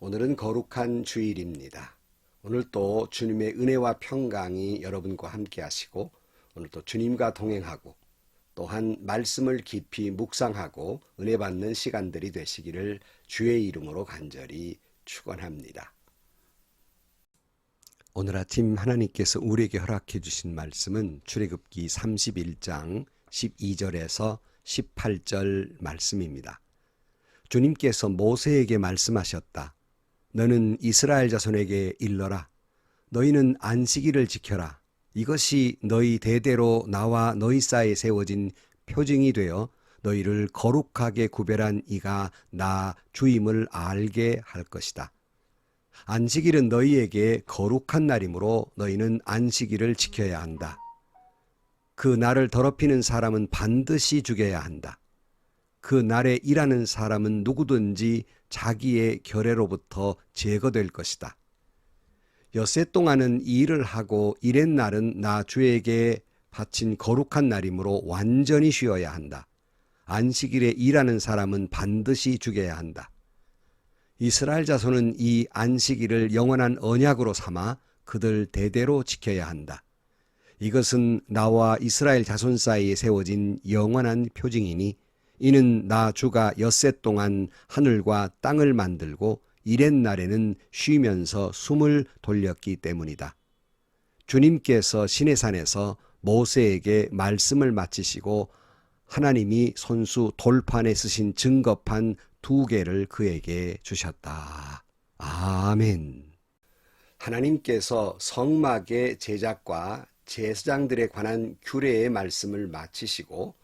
오늘은 거룩한 주일입니다. 오늘 또 주님의 은혜와 평강이 여러분과 함께 하시고 오늘 또 주님과 동행하고 또한 말씀을 깊이 묵상하고 은혜 받는 시간들이 되시기를 주의 이름으로 간절히 축원합니다. 오늘 아침 하나님께서 우리에게 허락해 주신 말씀은 출애굽기 31장 12절에서 18절 말씀입니다. 주님께서 모세에게 말씀하셨다. 너는 이스라엘 자손에게 일러라. 너희는 안식일을 지켜라. 이것이 너희 대대로 나와 너희 사이에 세워진 표징이 되어 너희를 거룩하게 구별한 이가 나 주임을 알게 할 것이다. 안식일은 너희에게 거룩한 날이므로 너희는 안식일을 지켜야 한다. 그 날을 더럽히는 사람은 반드시 죽여야 한다. 그 날에 일하는 사람은 누구든지 자기의 결례로부터 제거될 것이다. 엿새 동안은 이 일을 하고 이렛 날은 나 주에게 바친 거룩한 날이므로 완전히 쉬어야 한다. 안식일에 일하는 사람은 반드시 죽여야 한다. 이스라엘 자손은 이 안식일을 영원한 언약으로 삼아 그들 대대로 지켜야 한다. 이것은 나와 이스라엘 자손 사이에 세워진 영원한 표징이니 이는 나 주가 엿새 동안 하늘과 땅을 만들고 이렛 날에는 쉬면서 숨을 돌렸기 때문이다. 주님께서 시내산에서 모세에게 말씀을 마치시고 하나님이 손수 돌판에 쓰신 증거판 2개를 그에게 주셨다. 아멘. 하나님께서 성막의 제작과 제사장들에 관한 규례의 말씀을 마치시고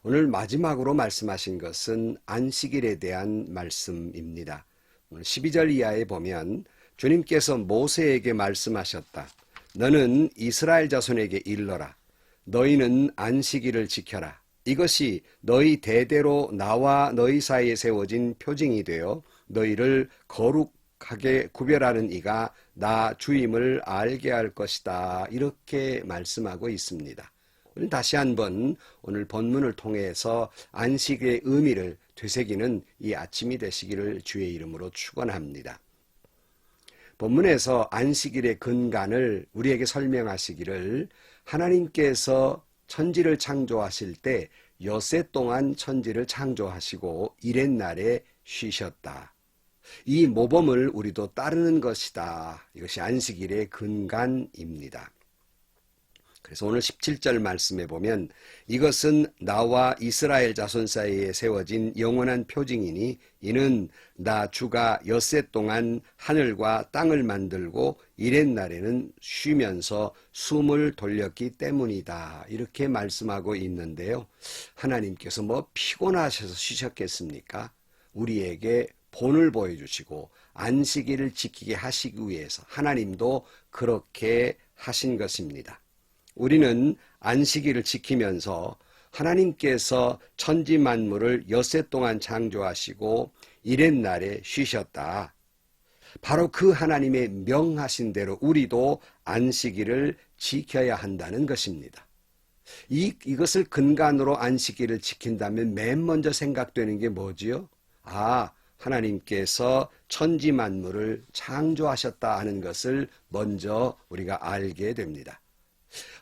오늘 마지막으로 말씀하신 것은 안식일에 대한 말씀입니다. 12절 이하에 보면 주님께서 모세에게 말씀하셨다. 너는 이스라엘 자손에게 일러라. 너희는 안식일을 지켜라. 이것이 너희 대대로 나와 너희 사이에 세워진 표징이 되어 너희를 거룩하게 구별하는 이가 나 주임을 알게 할 것이다. 이렇게 말씀하고 있습니다. 다시 한번 오늘 본문을 통해서 안식의 의미를 되새기는 이 아침이 되시기를 주의 이름으로 축원합니다. 본문에서 안식일의 근간을 우리에게 설명하시기를 하나님께서 천지를 창조하실 때 엿새 동안 천지를 창조하시고 이렛 날에 쉬셨다. 이 모범을 우리도 따르는 것이다. 이것이 안식일의 근간입니다. 그래서 오늘 17절 말씀에 보면 이것은 나와 이스라엘 자손 사이에 세워진 영원한 표징이니 이는 나 주가 엿새 동안 하늘과 땅을 만들고 이렛 날에는 쉬면서 숨을 돌렸기 때문이다. 이렇게 말씀하고 있는데요. 하나님께서 피곤하셔서 쉬셨겠습니까? 우리에게 본을 보여주시고 안식일을 지키게 하시기 위해서 하나님도 그렇게 하신 것입니다. 우리는 안식일을 지키면서 하나님께서 천지 만물을 엿새 동안 창조하시고 이렛 날에 쉬셨다. 바로 그 하나님의 명하신 대로 우리도 안식일을 지켜야 한다는 것입니다. 이것을 근간으로 안식일을 지킨다면 맨 먼저 생각되는 게 뭐지요? 하나님께서 천지 만물을 창조하셨다 하는 것을 먼저 우리가 알게 됩니다.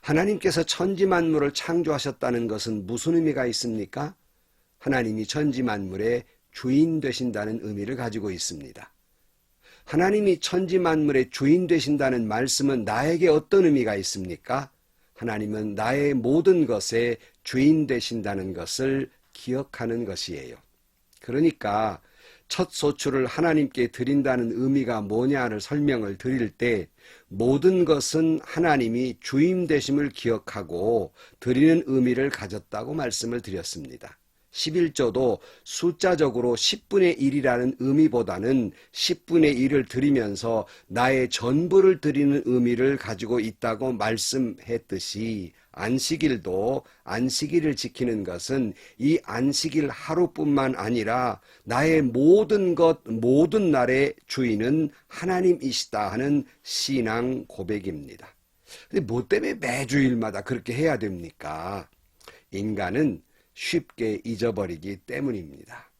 하나님께서 천지 만물을 창조하셨다는 것은 무슨 의미가 있습니까? 하나님이 천지 만물의 주인 되신다는 의미를 가지고 있습니다. 하나님이 천지 만물의 주인 되신다는 말씀은 나에게 어떤 의미가 있습니까? 하나님은 나의 모든 것에 주인 되신다는 것을 기억하는 것이에요. 그러니까 첫 소출을 하나님께 드린다는 의미가 뭐냐를 설명을 드릴 때 모든 것은 하나님이 주임 되심을 기억하고 드리는 의미를 가졌다고 말씀을 드렸습니다. 11조도 숫자적으로 10분의 1이라는 의미보다는 10분의 1을 드리면서 나의 전부를 드리는 의미를 가지고 있다고 말씀했듯이 안식일도 안식일을 지키는 것은 이 안식일 하루뿐만 아니라 나의 모든 것, 모든 날의 주인은 하나님이시다 하는 신앙 고백입니다. 근데 뭐 때문에 매주일마다 그렇게 해야 됩니까? 인간은 쉽게 잊어버리기 때문입니다.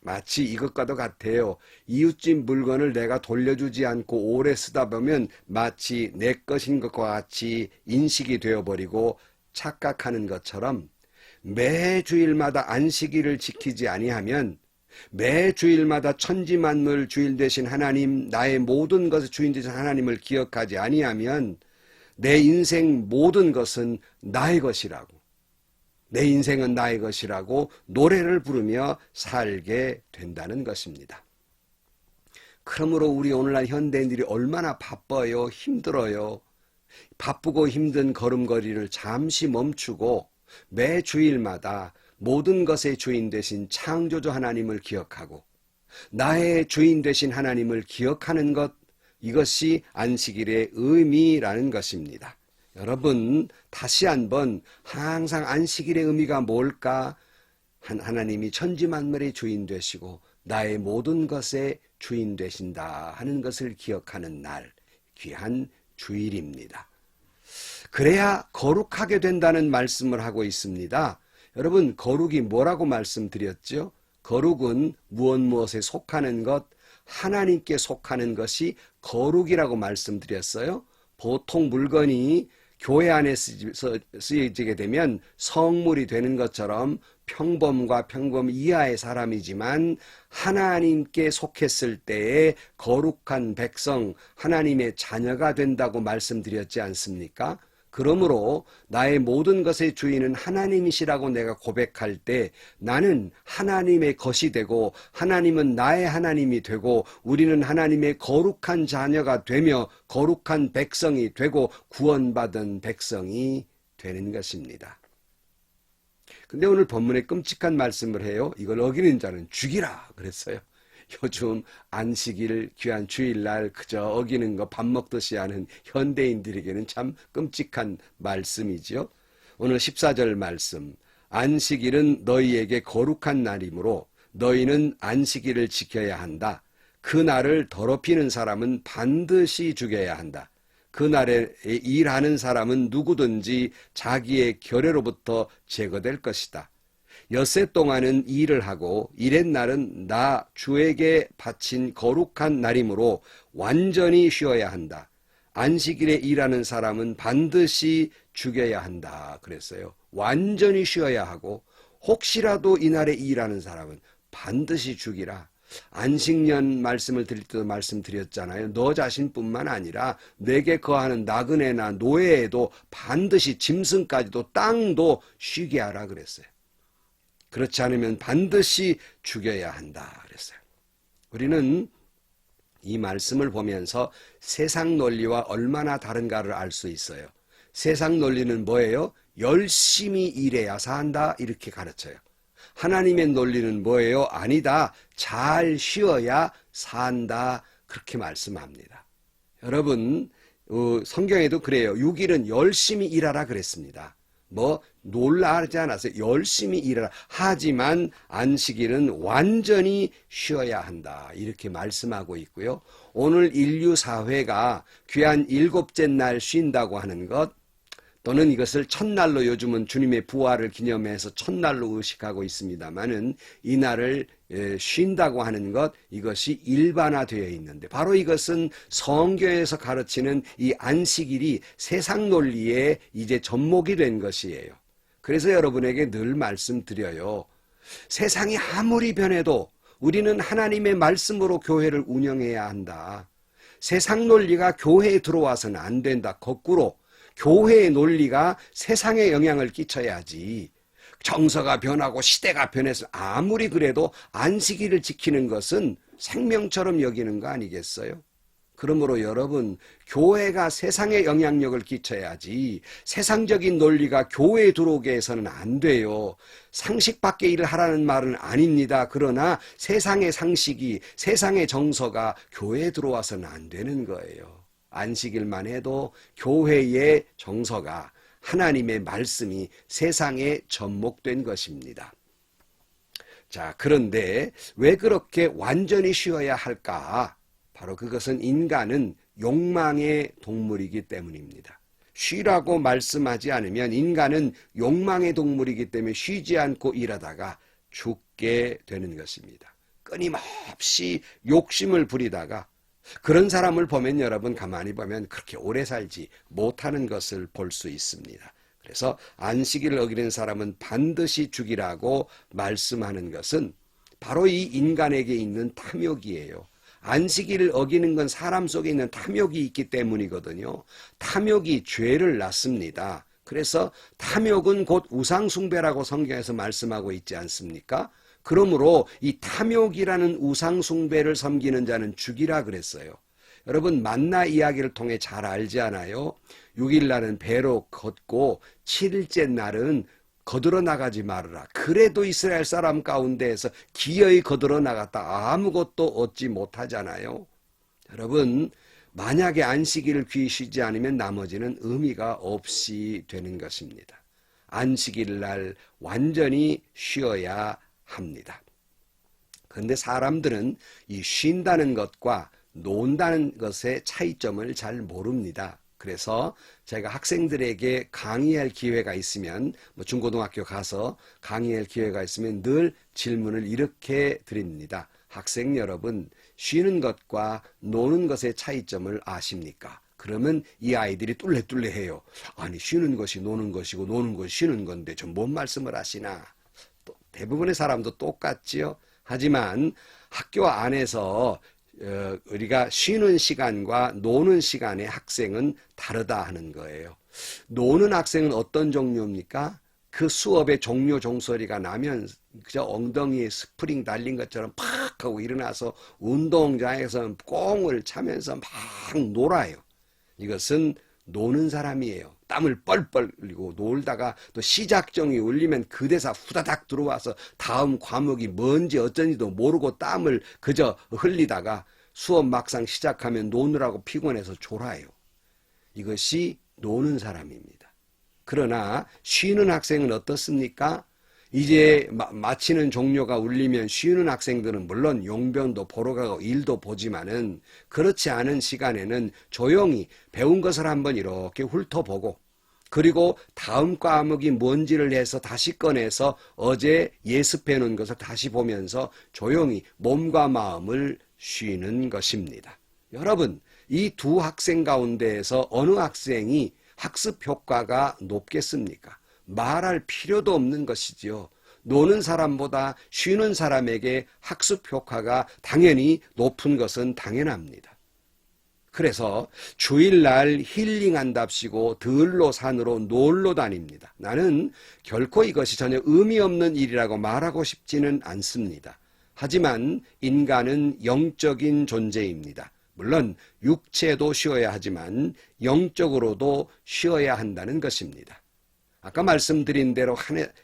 마치 이것과도 같아요. 이웃집 물건을 내가 돌려주지 않고 오래 쓰다 보면 마치 내 것인 것과 같이 인식이 되어버리고 착각하는 것처럼 매 주일마다 안식일을 지키지 아니하면, 매 주일마다 천지만물 주인 되신 하나님, 나의 모든 것의 주인 되신 하나님을 기억하지 아니하면 내 인생 모든 것은 나의 것이라고, 내 인생은 나의 것이라고 노래를 부르며 살게 된다는 것입니다. 그러므로 우리 오늘날 현대인들이 얼마나 바빠요, 힘들어요. 바쁘고 힘든 걸음걸이를 잠시 멈추고 매 주일마다 모든 것의 주인 되신 창조주 하나님을 기억하고 나의 주인 되신 하나님을 기억하는 것, 이것이 안식일의 의미라는 것입니다. 여러분, 다시 한번 항상 안식일의 의미가 뭘까? 하나님이 천지만물의 주인 되시고 나의 모든 것의 주인 되신다 하는 것을 기억하는 날, 귀한 주일입니다. 그래야 거룩하게 된다는 말씀을 하고 있습니다. 여러분, 거룩이 뭐라고 말씀드렸죠? 거룩은 무엇에 속하는 것, 하나님께 속하는 것이 거룩이라고 말씀드렸어요. 보통 물건이 교회 안에 쓰여지게 되면 성물이 되는 것처럼 평범과 평범 이하의 사람이지만 하나님께 속했을 때에 거룩한 백성, 하나님의 자녀가 된다고 말씀드렸지 않습니까? 그러므로 나의 모든 것의 주인은 하나님이시라고 내가 고백할 때 나는 하나님의 것이 되고 하나님은 나의 하나님이 되고 우리는 하나님의 거룩한 자녀가 되며 거룩한 백성이 되고 구원받은 백성이 되는 것입니다. 근데 오늘 본문에 끔찍한 말씀을 해요. 이걸 어기는 자는 죽이라 그랬어요. 요즘 안식일 귀한 주일날 그저 어기는 거 밥 먹듯이 하는 현대인들에게는 참 끔찍한 말씀이지요. 오늘 14절 말씀, 안식일은 너희에게 거룩한 날이므로 너희는 안식일을 지켜야 한다. 그 날을 더럽히는 사람은 반드시 죽여야 한다. 그 날에 일하는 사람은 누구든지 자기의 결례로부터 제거될 것이다. 엿새 동안은 일을 하고 일의 날은 나 주에게 바친 거룩한 날이므로 완전히 쉬어야 한다. 안식일에 일하는 사람은 반드시 죽여야 한다 그랬어요. 완전히 쉬어야 하고 혹시라도 이날에 일하는 사람은 반드시 죽이라. 안식년 말씀을 드릴 때도 말씀드렸잖아요. 너 자신뿐만 아니라 내게 거하는 나그네나 노예에도 반드시 짐승까지도 땅도 쉬게 하라 그랬어요. 그렇지 않으면 반드시 죽여야 한다 그랬어요. 우리는 이 말씀을 보면서 세상 논리와 얼마나 다른가를 알 수 있어요. 세상 논리는 뭐예요? 열심히 일해야 산다 이렇게 가르쳐요. 하나님의 논리는 뭐예요? 아니다. 잘 쉬어야 산다 그렇게 말씀합니다. 여러분, 성경에도 그래요. 6일은 열심히 일하라 그랬습니다. 놀라 하지 않았어요. 열심히 일하라. 하지만 안식일은 완전히 쉬어야 한다. 이렇게 말씀하고 있고요. 오늘 인류 사회가 귀한 일곱째 날 쉰다고 하는 것, 또는 이것을 첫날로 요즘은 주님의 부활을 기념해서 첫날로 의식하고 있습니다만은 이 날을 쉰다고 하는 것, 이것이 일반화되어 있는데 바로 이것은 성경에서 가르치는 이 안식일이 세상 논리에 이제 접목이 된 것이에요. 그래서 여러분에게 늘 말씀드려요. 세상이 아무리 변해도 우리는 하나님의 말씀으로 교회를 운영해야 한다. 세상 논리가 교회에 들어와서는 안 된다. 거꾸로 교회의 논리가 세상에 영향을 끼쳐야지. 정서가 변하고 시대가 변해서 아무리 그래도 안식일을 지키는 것은 생명처럼 여기는 거 아니겠어요? 그러므로 여러분, 교회가 세상에 영향력을 끼쳐야지 세상적인 논리가 교회에 들어오게 해서는 안 돼요. 상식 밖의 일을 하라는 말은 아닙니다. 그러나 세상의 상식이, 세상의 정서가 교회에 들어와서는 안 되는 거예요. 안식일만 해도 교회의 정서가, 하나님의 말씀이 세상에 접목된 것입니다. 자, 그런데 왜 그렇게 완전히 쉬어야 할까? 바로 그것은 인간은 욕망의 동물이기 때문입니다. 쉬라고 말씀하지 않으면 인간은 욕망의 동물이기 때문에 쉬지 않고 일하다가 죽게 되는 것입니다. 끊임없이 욕심을 부리다가 그런 사람을 보면 여러분 가만히 보면 그렇게 오래 살지 못하는 것을 볼 수 있습니다. 그래서 안식일을 어기는 사람은 반드시 죽이라고 말씀하는 것은 바로 이 인간에게 있는 탐욕이에요. 안식일을 어기는 건 사람 속에 있는 탐욕이 있기 때문이거든요. 탐욕이 죄를 낳습니다. 그래서 탐욕은 곧 우상숭배라고 성경에서 말씀하고 있지 않습니까? 그러므로 이 탐욕이라는 우상숭배를 섬기는 자는 죽이라 그랬어요. 여러분 만나 이야기를 통해 잘 알지 않아요? 6일 날은 배로 걷고 7일째 날은 거들어 나가지 말으라. 그래도 이스라엘 사람 가운데에서 기어이 거들어 나갔다 아무것도 얻지 못하잖아요. 여러분 만약에 안식일을 귀히 쉬지 않으면 나머지는 의미가 없이 되는 것입니다. 안식일 날 완전히 쉬어야 합니다. 그런데 사람들은 이 쉰다는 것과 논다는 것의 차이점을 잘 모릅니다. 그래서 제가 학생들에게 강의할 기회가 있으면 중고등학교 가서 강의할 기회가 있으면 늘 질문을 이렇게 드립니다. 학생 여러분, 쉬는 것과 노는 것의 차이점을 아십니까? 그러면 이 아이들이 뚫레뚫레해요. 아니 쉬는 것이 노는 것이고 노는 것이 쉬는 건데 좀 뭔 말씀을 하시나? 대부분의 사람도 똑같지요. 하지만 학교 안에서 우리가 쉬는 시간과 노는 시간의 학생은 다르다 하는 거예요. 노는 학생은 어떤 종류입니까? 그 수업의 종료 종소리가 나면 그저 엉덩이에 스프링 달린 것처럼 팍 하고 일어나서 운동장에서 꽁을 차면서 막 놀아요. 이것은 노는 사람이에요. 땀을 뻘뻘 흘리고 놀다가 또 시작정이 울리면 그 대사 후다닥 들어와서 다음 과목이 뭔지 어쩐지도 모르고 땀을 그저 흘리다가 수업 막상 시작하면 노느라고 피곤해서 졸아요. 이것이 노는 사람입니다. 그러나 쉬는 학생은 어떻습니까? 이제 마치는 종료가 울리면 쉬는 학생들은 물론 용변도 보러 가고 일도 보지만은 그렇지 않은 시간에는 조용히 배운 것을 한번 이렇게 훑어보고 그리고 다음 과목이 뭔지를 해서 다시 꺼내서 어제 예습해 놓은 것을 다시 보면서 조용히 몸과 마음을 쉬는 것입니다. 여러분, 이 두 학생 가운데에서 어느 학생이 학습 효과가 높겠습니까? 말할 필요도 없는 것이지요. 노는 사람보다 쉬는 사람에게 학습 효과가 당연히 높은 것은 당연합니다. 그래서 주일날 힐링한답시고 들로 산으로 놀러 다닙니다. 나는 결코 이것이 전혀 의미 없는 일이라고 말하고 싶지는 않습니다. 하지만 인간은 영적인 존재입니다. 물론 육체도 쉬어야 하지만 영적으로도 쉬어야 한다는 것입니다. 아까 말씀드린 대로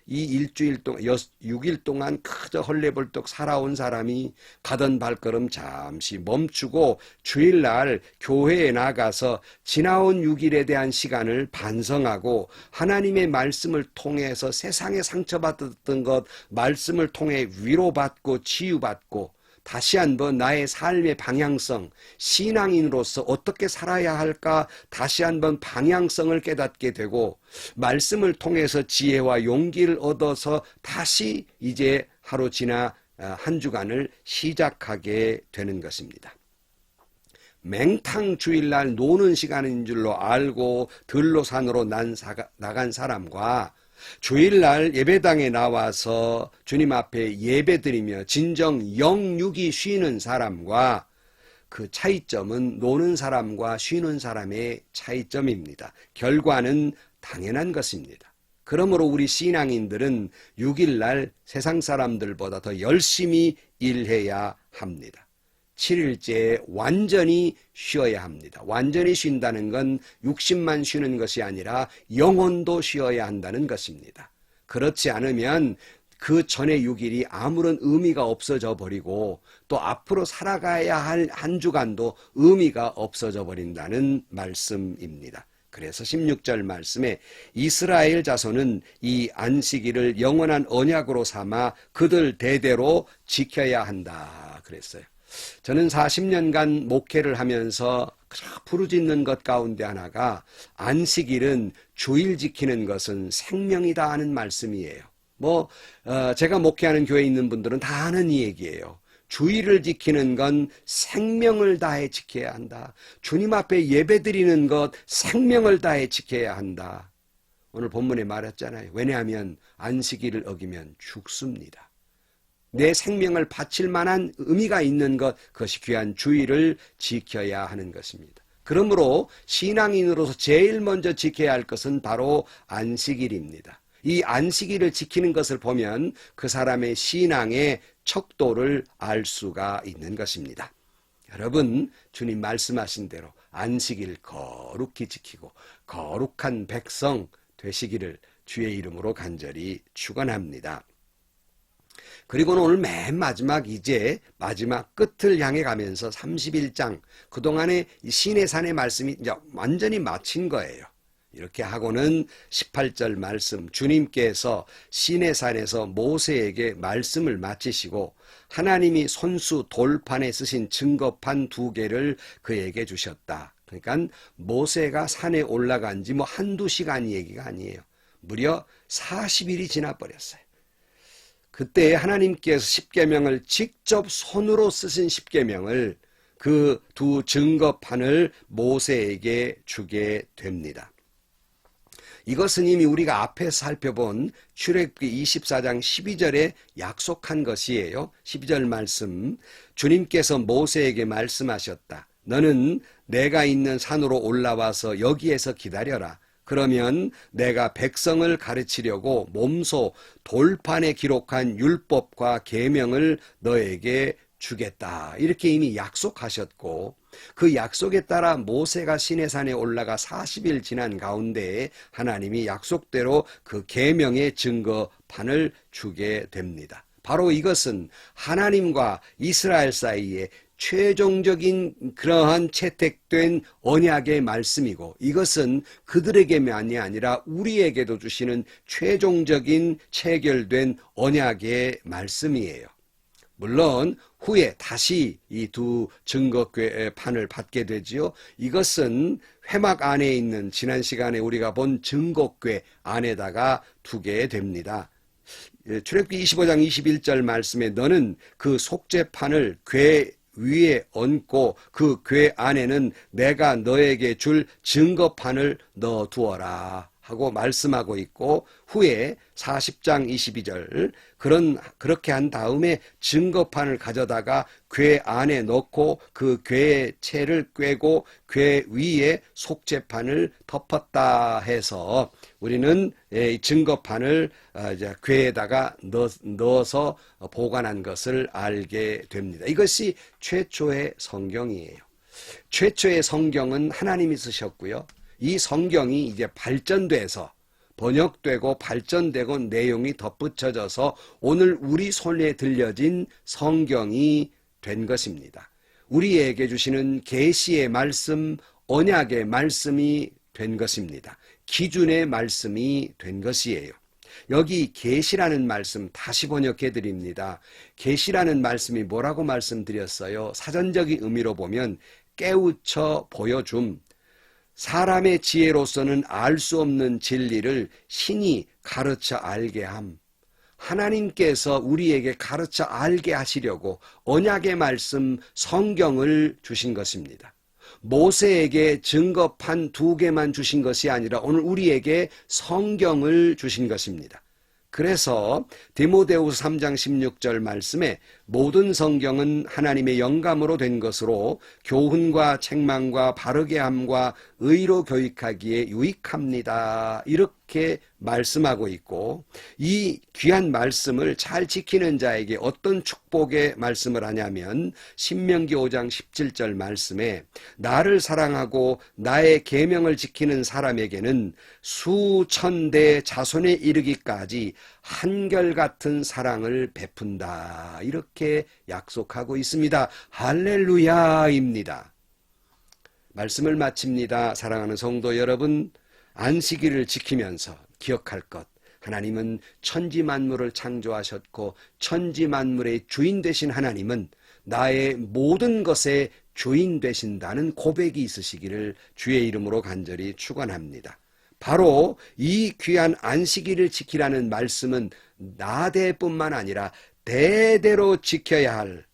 이 일주일 동안 6일 동안 그저 헐레벌떡 살아온 사람이 가던 발걸음 잠시 멈추고 주일날 교회에 나가서 지나온 6일에 대한 시간을 반성하고 하나님의 말씀을 통해서 세상에 상처받았던 것 말씀을 통해 위로받고 치유받고 다시 한번 나의 삶의 방향성, 신앙인으로서 어떻게 살아야 할까 다시 한번 방향성을 깨닫게 되고 말씀을 통해서 지혜와 용기를 얻어서 다시 이제 하루 지나 한 주간을 시작하게 되는 것입니다. 맹탕 주일날 노는 시간인 줄로 알고 들로 산으로 나간 사람과 주일날 예배당에 나와서 주님 앞에 예배드리며 진정 영육이 쉬는 사람과 그 차이점은 노는 사람과 쉬는 사람의 차이점입니다. 결과는 당연한 것입니다. 그러므로 우리 신앙인들은 6일날 세상 사람들보다 더 열심히 일해야 합니다. 7일째 완전히 쉬어야 합니다. 완전히 쉰다는 건 육신만 쉬는 것이 아니라 영혼도 쉬어야 한다는 것입니다. 그렇지 않으면 그 전에 6일이 아무런 의미가 없어져 버리고 또 앞으로 살아가야 할 한 주간도 의미가 없어져 버린다는 말씀입니다. 그래서 16절 말씀에 이스라엘 자손은 이 안식일을 영원한 언약으로 삼아 그들 대대로 지켜야 한다 그랬어요. 저는 40년간 목회를 하면서 부르짖는 것 가운데 하나가 안식일은 주일 지키는 것은 생명이다 하는 말씀이에요. 제가 목회하는 교회에 있는 분들은 다 아는 이 얘기예요. 주의를 지키는 건 생명을 다해 지켜야 한다. 주님 앞에 예배드리는 것 생명을 다해 지켜야 한다. 오늘 본문에 말했잖아요. 왜냐하면 안식일을 어기면 죽습니다. 내 생명을 바칠 만한 의미가 있는 것, 그것이 귀한 주의를 지켜야 하는 것입니다. 그러므로 신앙인으로서 제일 먼저 지켜야 할 것은 바로 안식일입니다. 이 안식일을 지키는 것을 보면 그 사람의 신앙의 척도를 알 수가 있는 것입니다. 여러분, 주님 말씀하신 대로 안식일 거룩히 지키고 거룩한 백성 되시기를 주의 이름으로 간절히 축원합니다. 그리고는 오늘 맨 마지막, 이제 마지막 끝을 향해 가면서 31장, 그동안의 시내산의 말씀이 이제 완전히 마친 거예요. 이렇게 하고는 18절 말씀, 주님께서 시내산에서 모세에게 말씀을 마치시고 하나님이 손수 돌판에 쓰신 증거판 2개를 그에게 주셨다. 그러니까 모세가 산에 올라간 지 한두 시간 얘기가 아니에요. 무려 40일이 지나버렸어요. 그때 하나님께서 십계명을 직접 손으로 쓰신 십계명을, 그 2 증거판을 모세에게 주게 됩니다. 이것은 이미 우리가 앞에 살펴본 출애굽기 24장 12절에 약속한 것이에요. 12절 말씀, 주님께서 모세에게 말씀하셨다. 너는 내가 있는 산으로 올라와서 여기에서 기다려라. 그러면 내가 백성을 가르치려고 몸소 돌판에 기록한 율법과 계명을 너에게 주겠다. 이렇게 이미 약속하셨고, 그 약속에 따라 모세가 시내산에 올라가 40일 지난 가운데에 하나님이 약속대로 그 계명의 증거판을 주게 됩니다. 바로 이것은 하나님과 이스라엘 사이에 최종적인 그러한 채택된 언약의 말씀이고, 이것은 그들에게만이 아니라 우리에게도 주시는 최종적인 체결된 언약의 말씀이에요. 물론 후에 다시 이 2 증거판을 받게 되지요. 이것은 회막 안에 있는 지난 시간에 우리가 본 증거궤 안에다가 두게 됩니다. 출애굽기 25장 21절 말씀에 너는 그 속죄판을 궤 위에 얹고 그 궤 안에는 내가 너에게 줄 증거판을 넣어두어라 하고 말씀하고 있고, 후에 40장 22절 그렇게 한 다음에 증거판을 가져다가 궤 안에 넣고 그 궤의 채를 꿰고 궤 위에 속죄판을 덮었다 해서 우리는 증거판을 이제 궤에다가 넣어서 보관한 것을 알게 됩니다. 이것이 최초의 성경이에요. 최초의 성경은 하나님이 쓰셨고요. 이 성경이 이제 발전돼서 번역되고 발전되고 내용이 덧붙여져서 오늘 우리 손에 들려진 성경이 된 것입니다. 우리에게 주시는 계시의 말씀, 언약의 말씀이 된 것입니다. 기준의 말씀이 된 것이에요. 여기 계시라는 말씀 다시 번역해 드립니다. 계시라는 말씀이 뭐라고 말씀드렸어요? 사전적인 의미로 보면 깨우쳐 보여줌, 사람의 지혜로서는 알 수 없는 진리를 신이 가르쳐 알게 함. 하나님께서 우리에게 가르쳐 알게 하시려고 언약의 말씀 성경을 주신 것입니다. 모세에게 증거판 2개만 주신 것이 아니라 오늘 우리에게 성경을 주신 것입니다. 그래서 디모데후서 3장 16절 말씀에 모든 성경은 하나님의 영감으로 된 것으로 교훈과 책망과 바르게 함과 의로 교육하기에 유익합니다. 이렇게 말씀하고 있고, 이 귀한 말씀을 잘 지키는 자에게 어떤 축복의 말씀을 하냐면 신명기 5장 17절 말씀에 나를 사랑하고 나의 계명을 지키는 사람에게는 수천대 자손에 이르기까지 한결같은 사랑을 베푼다. 이렇게 약속하고 있습니다. 할렐루야입니다. 말씀을 마칩니다. 사랑하는 성도 여러분, 안식일을 지키면서 기억할 것, 하나님은 천지 만물을 창조하셨고 천지 만물의 주인 되신 하나님은 나의 모든 것의 주인 되신다는 고백이 있으시기를 주의 이름으로 간절히 축원합니다. 바로 이 귀한 안식일을 지키라는 말씀은 나대뿐만 아니라 대대로 지켜야 할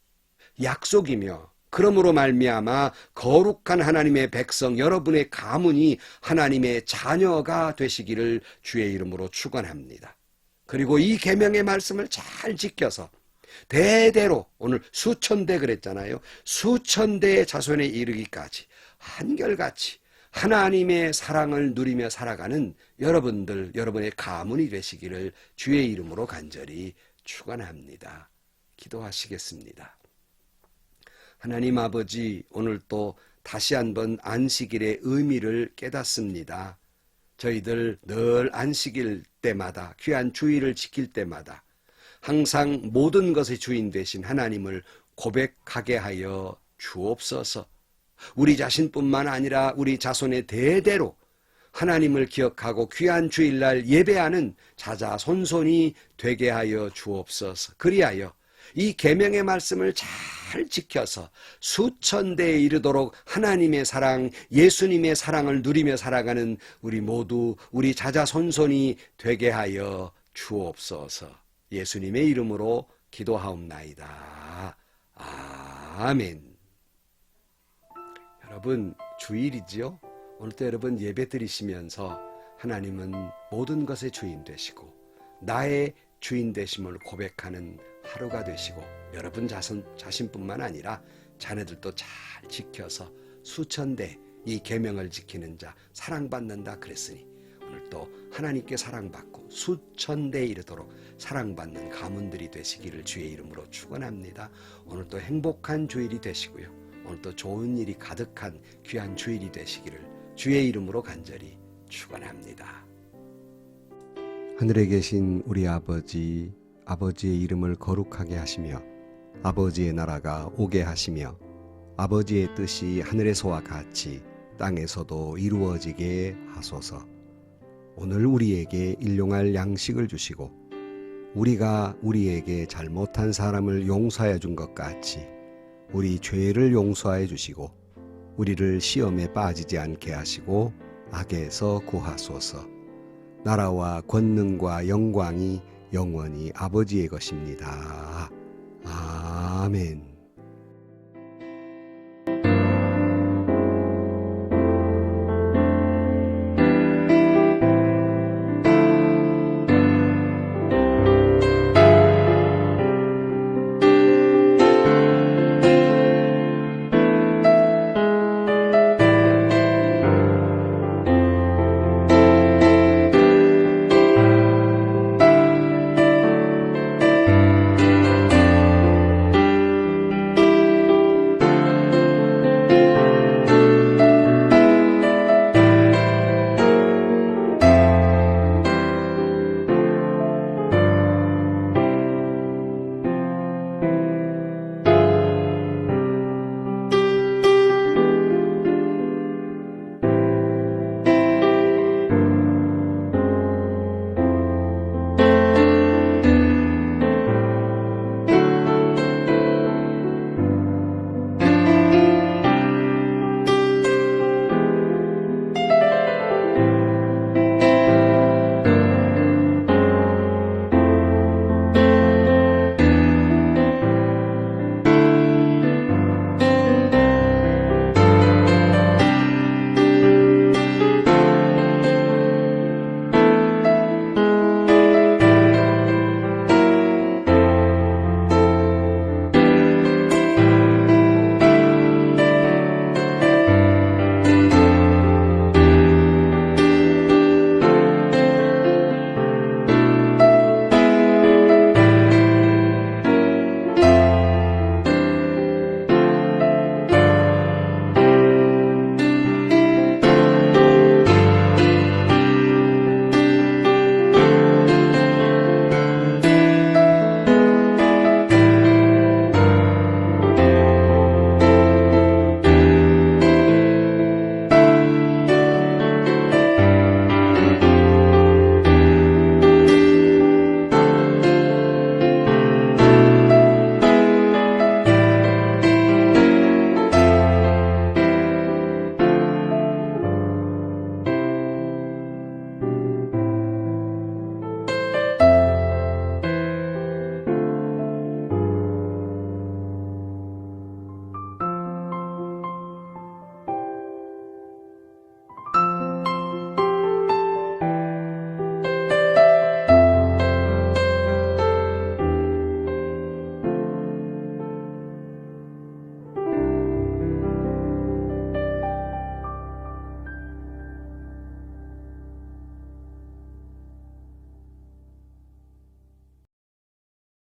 약속이며 그러므로 말미암아 거룩한 하나님의 백성 여러분의 가문이 하나님의 자녀가 되시기를 주의 이름으로 축원합니다. 그리고 이 계명의 말씀을 잘 지켜서 대대로 오늘 수천 대 그랬잖아요. 수천 대의 자손에 이르기까지 한결같이 하나님의 사랑을 누리며 살아가는 여러분들, 여러분의 가문이 되시기를 주의 이름으로 간절히 축원합니다. 기도하시겠습니다. 하나님 아버지, 오늘 또 다시 한번 안식일의 의미를 깨닫습니다. 저희들 늘 안식일 때마다 귀한 주일을 지킬 때마다 항상 모든 것의 주인 되신 하나님을 고백하게 하여 주옵소서. 우리 자신뿐만 아니라 우리 자손의 대대로 하나님을 기억하고 귀한 주일날 예배하는 자자손손이 되게 하여 주옵소서. 그리하여 이 계명의 말씀을 잘 지켜서 수천 대에 이르도록 하나님의 사랑, 예수님의 사랑을 누리며 살아가는 우리 모두 우리 자자손손이 되게 하여 주옵소서. 예수님의 이름으로 기도하옵나이다. 아멘. 여러분, 주일이지요? 오늘도 여러분 예배 드리시면서 하나님은 모든 것의 주인 되시고 나의 주인 되심을 고백하는 하루가 되시고 여러분 자신뿐만 아니라 자녀들도 잘 지켜서 수천 대 이 계명을 지키는 자 사랑받는다 그랬으니 오늘 또 하나님께 사랑받고 수천 대에 이르도록 사랑받는 가문들이 되시기를 주의 이름으로 축원합니다. 오늘도 행복한 주일이 되시고요. 오늘도 좋은 일이 가득한 귀한 주일이 되시기를 주의 이름으로 간절히 축원합니다. 하늘에 계신 우리 아버지, 아버지의 이름을 거룩하게 하시며 아버지의 나라가 오게 하시며 아버지의 뜻이 하늘에서와 같이 땅에서도 이루어지게 하소서. 오늘 우리에게 일용할 양식을 주시고 우리가 우리에게 잘못한 사람을 용서해 준 것 같이 우리 죄를 용서해 주시고 우리를 시험에 빠지지 않게 하시고 악에서 구하소서. 나라와 권능과 영광이 영원히 아버지의 것입니다. 아멘.